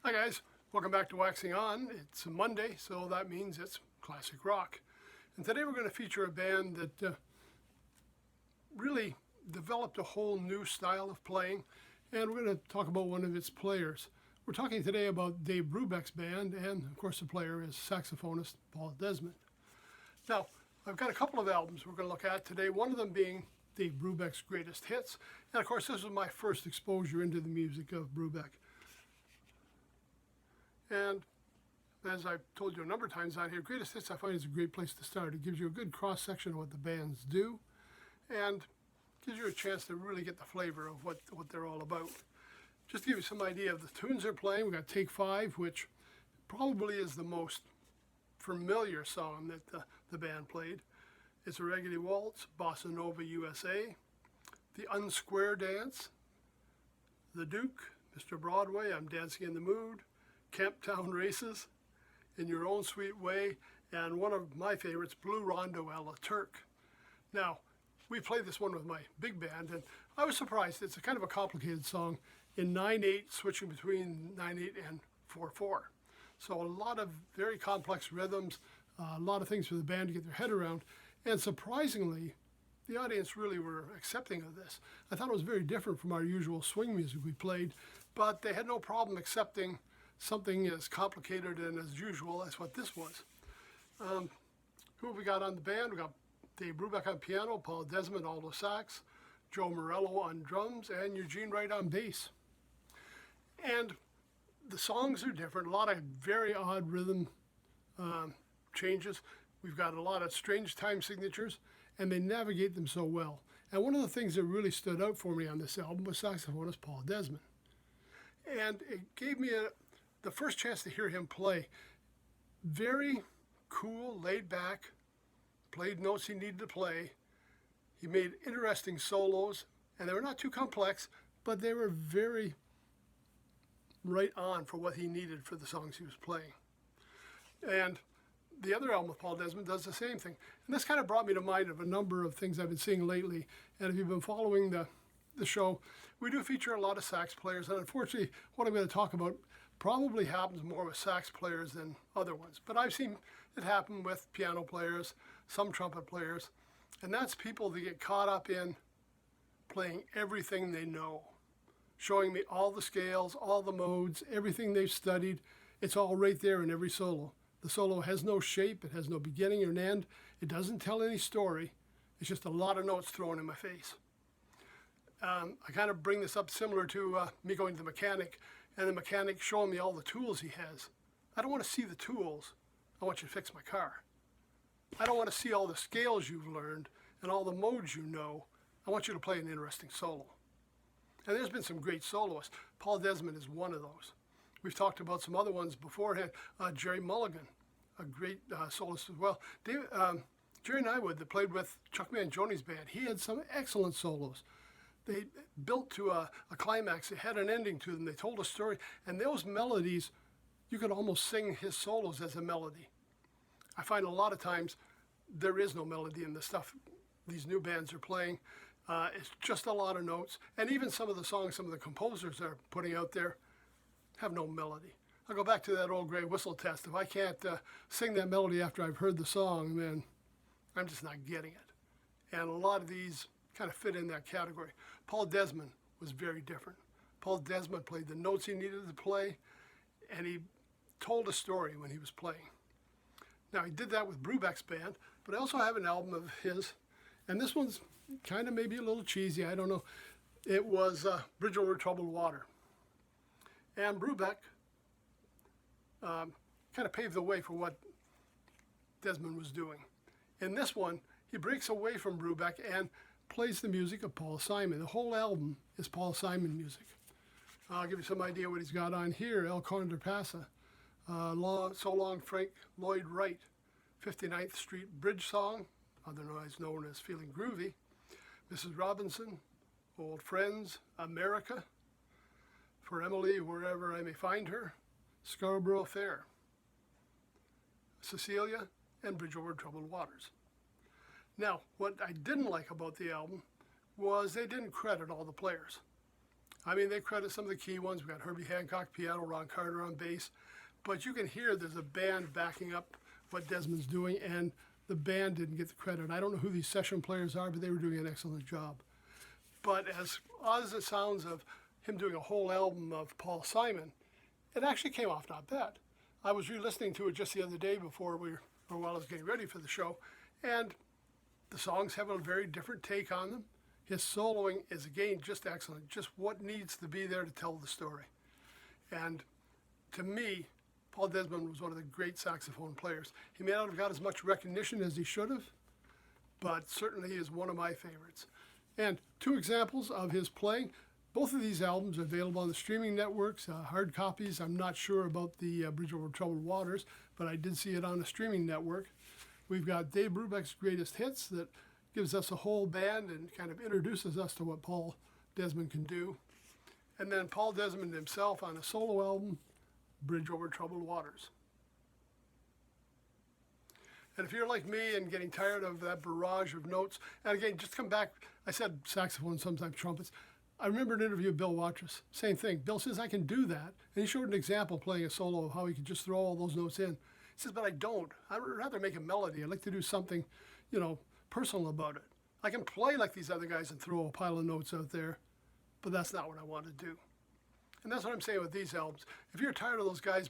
Hi guys, welcome back to Waxing On. It's a Monday, so that means it's classic rock. And today we're going to feature a band that really developed a whole new style of playing, and we're going to talk about one of its players. We're talking today about Dave Brubeck's band, and of course the player is saxophonist Paul Desmond. Now, I've got a couple of albums we're going to look at today, one of them being Dave Brubeck's greatest hits, and of course this was my first exposure into the music of Brubeck. And as I've told you a number of times out here, greatest hits I find is a great place to start. It gives you a good cross-section of what the bands do and gives you a chance to really get the flavor of what they're all about. Just to give you some idea of the tunes they're playing, we've got Take 5, which probably is the most familiar song that the band played. It's a Raggedy Waltz, Bossa Nova USA, the Unsquare Dance, The Duke, Mr. Broadway, I'm Dancing in the Mood, Camptown Races, In Your Own Sweet Way, and one of my favorites, Blue Rondo a la Turk. Now, we played this one with my big band, and I was surprised. It's a kind of a complicated song in 9/8, switching between 9/8 and 4/4. So a lot of very complex rhythms, a lot of things for the band to get their head around, and surprisingly, the audience really were accepting of this. I thought it was very different from our usual swing music we played, but they had no problem accepting something as complicated and as usual as what this was. Who have we got on the band? We got Dave Brubeck on piano, Paul Desmond alto sax, Joe Morello on drums, and Eugene Wright on bass. And the songs are different, a lot of very odd rhythm changes. We've got a lot of strange time signatures, and they navigate them so well. And one of the things that really stood out for me on this album was saxophonist Paul Desmond. And it gave me the first chance to hear him play. Very cool, laid back, played notes he needed to play. He made interesting solos, and they were not too complex, but they were very right on for what he needed for the songs he was playing. And the other album with Paul Desmond does the same thing. And this kind of brought me to mind of a number of things I've been seeing lately. And if you've been following the show, we do feature a lot of sax players, and unfortunately what I'm going to talk about probably happens more with sax players than other ones. But I've seen it happen with piano players, some trumpet players, and that's people that get caught up in playing everything they know, showing me all the scales, all the modes, everything they've studied. It's all right there in every solo. The solo has no shape, it has no beginning or an end, it doesn't tell any story, it's just a lot of notes thrown in my face. I kind of bring this up similar to me going to the mechanic and the mechanic showing me all the tools he has. I don't want to see the tools, I want you to fix my car. I don't want to see all the scales you've learned and all the modes you know, I want you to play an interesting solo. And there's been some great soloists. Paul Desmond is one of those. We've talked about some other ones beforehand. Jerry Mulligan, a great soloist as well. Jerry Nywood, that played with Chuck Mangioni's band, he had some excellent solos. They built to a climax. It had an ending to them. They told a story. And those melodies, you could almost sing his solos as a melody. I find a lot of times there is no melody in the stuff these new bands are playing. It's just a lot of notes. And even some of the songs some of the composers are putting out there have no melody. I'll go back to that old gray whistle test. If I can't sing that melody after I've heard the song, then I'm just not getting it. And a lot of these kind of fit in that category. Paul Desmond was very different. Paul Desmond played the notes he needed to play, and he told a story when he was playing. Now, he did that with Brubeck's band, but I also have an album of his, and this one's kind of maybe a little cheesy, I don't know. It was Bridge Over Troubled Water. And Brubeck kind of paved the way for what Desmond was doing. In this one, he breaks away from Brubeck and plays the music of Paul Simon. The whole album is Paul Simon music. I'll give you some idea what he's got on here. El Condor Pasa, So Long Frank Lloyd Wright, 59th Street Bridge Song, otherwise known as Feeling Groovy, Mrs. Robinson, Old Friends, America, For Emily Wherever I May Find Her, Scarborough Fair, Cecilia, and Bridge Over Troubled Waters. Now, what I didn't like about the album was they didn't credit all the players. I mean, they credit some of the key ones. We've got Herbie Hancock piano, Ron Carter on bass. But you can hear there's a band backing up what Desmond's doing, and the band didn't get the credit. I don't know who these session players are, but they were doing an excellent job. But as odd as it sounds of him doing a whole album of Paul Simon, it actually came off not bad. I was re-listening to it just the other day while I was getting ready for the show, and the songs have a very different take on them. His soloing is, again, just excellent, just what needs to be there to tell the story. And to me, Paul Desmond was one of the great saxophone players. He may not have got as much recognition as he should have, but certainly he is one of my favorites. And 2 examples of his playing. Both of these albums are available on the streaming networks, hard copies. I'm not sure about the Bridge Over Troubled Waters, but I did see it on a streaming network. We've got Dave Brubeck's Greatest Hits that gives us a whole band and kind of introduces us to what Paul Desmond can do. And then Paul Desmond himself on a solo album, Bridge Over Troubled Waters. And if you're like me and getting tired of that barrage of notes, and again, just come back, I said saxophone, sometimes trumpets. I remember an interview with Bill Watrous, same thing. Bill says, I can do that. And he showed an example playing a solo of how he could just throw all those notes in. He says, but I don't. I'd rather make a melody. I'd like to do something, personal about it. I can play like these other guys and throw a pile of notes out there, but that's not what I want to do. And that's what I'm saying with these albums. If you're tired of those guys,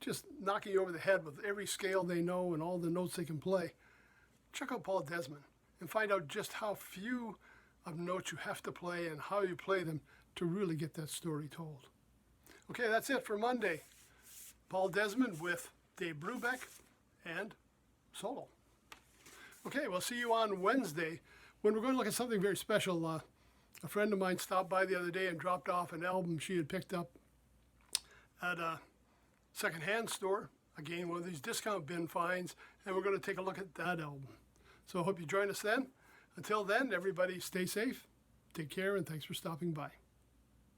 just knocking you over the head with every scale they know and all the notes they can play, check out Paul Desmond and find out just how few of notes you have to play and how you play them to really get that story told. Okay, that's it for Monday. Paul Desmond with Dave Brubeck and solo. Okay, we'll see you on Wednesday when we're going to look at something very special. A friend of mine stopped by the other day and dropped off an album she had picked up at a secondhand store. Again, one of these discount bin finds, and we're going to take a look at that album. So I hope you join us then. Until then, everybody stay safe, take care, and thanks for stopping by.